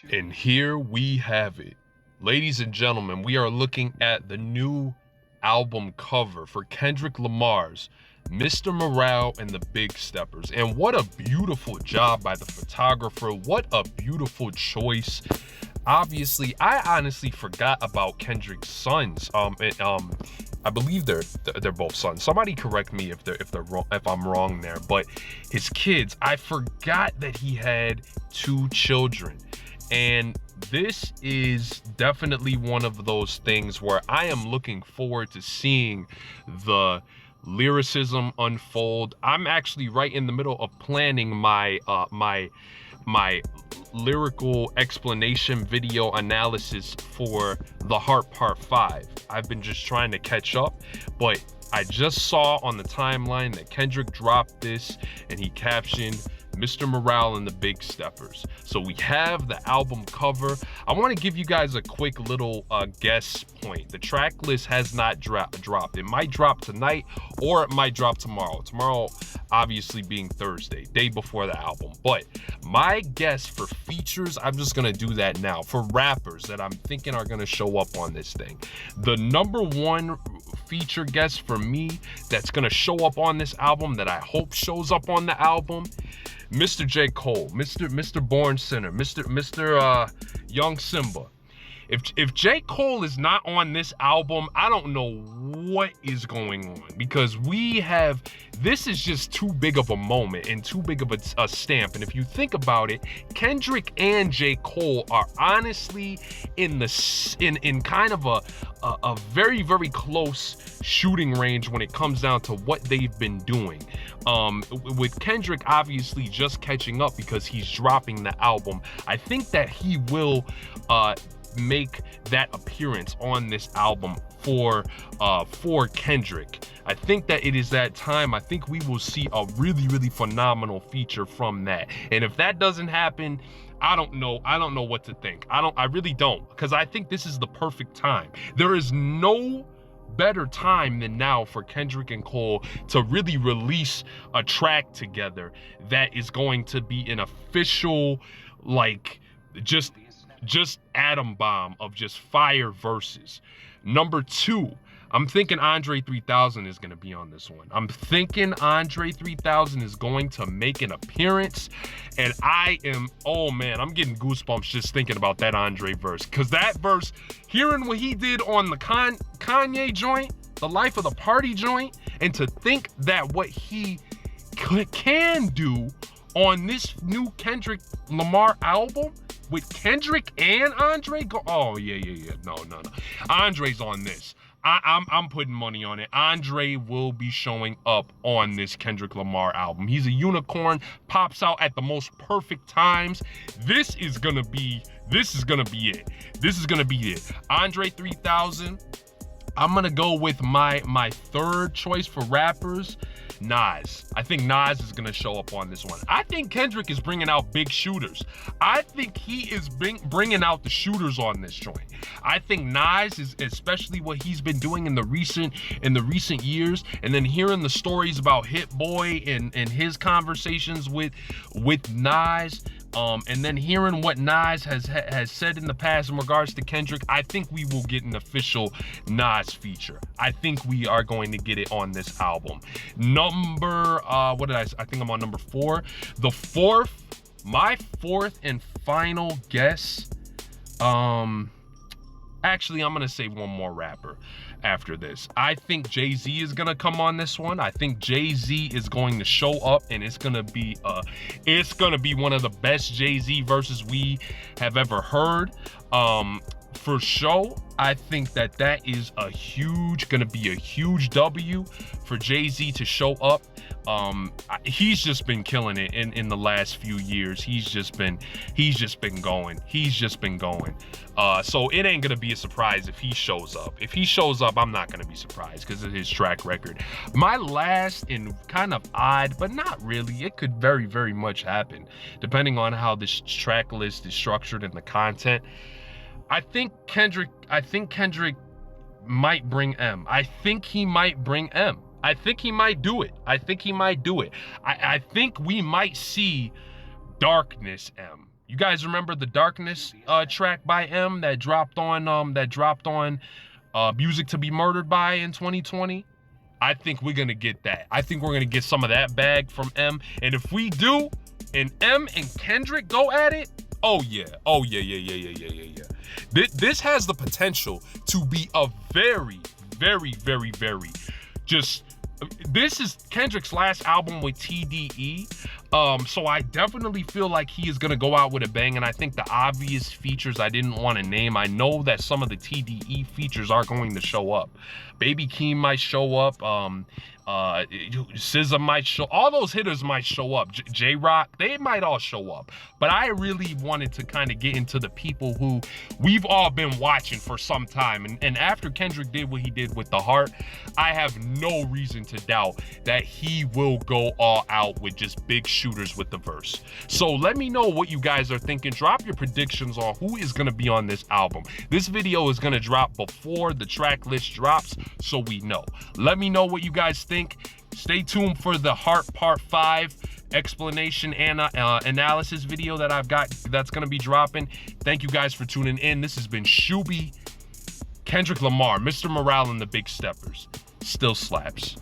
And here we have it. Ladies and gentlemen, we are looking at the new album cover for Kendrick Lamar's Mr. Morale and the Big Steppers. And what a beautiful job by the photographer. What a beautiful choice. Obviously, I honestly forgot about Kendrick's sons. I believe they're both sons. Somebody correct me if I'm wrong there. But his kids, I forgot that he had two children. And this is definitely one of those things where I am looking forward to seeing the lyricism unfold. I'm actually right in the middle of planning my my lyrical explanation video analysis for The Heart Part 5. I've been just trying to catch up, but I just saw on the timeline that Kendrick dropped this and he captioned Mr. Morale and the Big Steppers. So we have the album cover. I want to give you guys a quick little guess point. The track list has not dropped. It might drop tonight or it might drop tomorrow. Tomorrow, obviously being Thursday, day before the album. But my guess for features, I'm just going to do that now. For rappers that I'm thinking are going to show up on this thing. The number one feature guest for me that's going to show up on this album, that I hope shows up on the album, Mr. J. Cole, Mr. Born Sinner, Mr. Young Simba. If J. Cole is not on this album, I don't know what is going on, because this is just too big of a moment and too big of a stamp. And if you think about it, Kendrick and J. Cole are honestly in kind of a very, very close shooting range when it comes down to what they've been doing. With Kendrick obviously just catching up because he's dropping the album, I think that he will make that appearance on this album for Kendrick. I think that it is that time. I think we will see a really, really phenomenal feature from that. And if that doesn't happen, I don't know what to think. I really don't, because I think this is the perfect time. There is no better time than now for Kendrick and Cole to really release a track together that is going to be an official, like, just atom bomb of just fire verses. Number two, I'm thinking Andre 3000 is going to be on this one. I'm thinking Andre 3000 is going to make an appearance. And oh man, I'm getting goosebumps just thinking about that Andre verse. Because that verse, hearing what he did on the Kanye joint, the Life of the Party joint, and to think that what he can do on this new Kendrick Lamar album, with Kendrick and Andre oh yeah. No. Andre's on this. I'm putting money on it. Andre will be showing up on this Kendrick Lamar album. He's a unicorn, pops out at the most perfect times. This is gonna be it. Andre 3000. I'm gonna go with my third choice for rappers, Nas. I think Nas is gonna show up on this one. I think Kendrick is bringing out big shooters. I think he is bringing out the shooters on this joint. I think Nas is, especially what he's been doing in the recent years, and then hearing the stories about Hit Boy and his conversations with Nas. And then hearing what Nas has said in the past in regards to Kendrick, I think we will get an official Nas feature. I think we are going to get it on this album. I think I'm on number 4. My fourth and final guess. Actually, I'm gonna say one more rapper after this. I think Jay-Z is gonna come on this one. I think Jay-Z is going to show up, and it's gonna be one of the best Jay-Z verses we have ever heard. For show, I think that is gonna be a huge W for Jay-Z to show up. He's just been killing it in the last few years. He's just been going. So it ain't gonna be a surprise if he shows up. If he shows up, I'm not gonna be surprised because of his track record. My last, and kind of odd, but not really, it could very, very much happen depending on how this track list is structured and the content. I think Kendrick might bring M. I think he might bring M. I think he might do it. I think we might see Darkness M. You guys remember the Darkness track by M that dropped on Music to Be Murdered by in 2020? I think we're gonna get that. I think we're gonna get some of that bag from M. And if we do, and M and Kendrick go at it, oh yeah. This has the potential to be a very just. This is Kendrick's last album with TDE. So I definitely feel like he is gonna go out with a bang, and I think the obvious features I didn't want to name, I know that some of the TDE features are going to show up. Baby Keem might show up, SZA might show, all those hitters might show up. J-Rock, they might all show up. But I really wanted to kind of get into the people who we've all been watching for some time. And after Kendrick did what he did with The Heart, I have no reason to doubt that he will go all out with just big shooters with the verse. So let me know what you guys are thinking. Drop your predictions on who is going to be on this album. This video is going to drop before the track list drops, so we know. Let me know what you guys think. Stay tuned for the Heart Part 5 explanation and analysis video that I've got that's going to be dropping. Thank you guys for tuning in. This has been Shuby, Kendrick Lamar, Mr. Morale and the Big Steppers. Still slaps.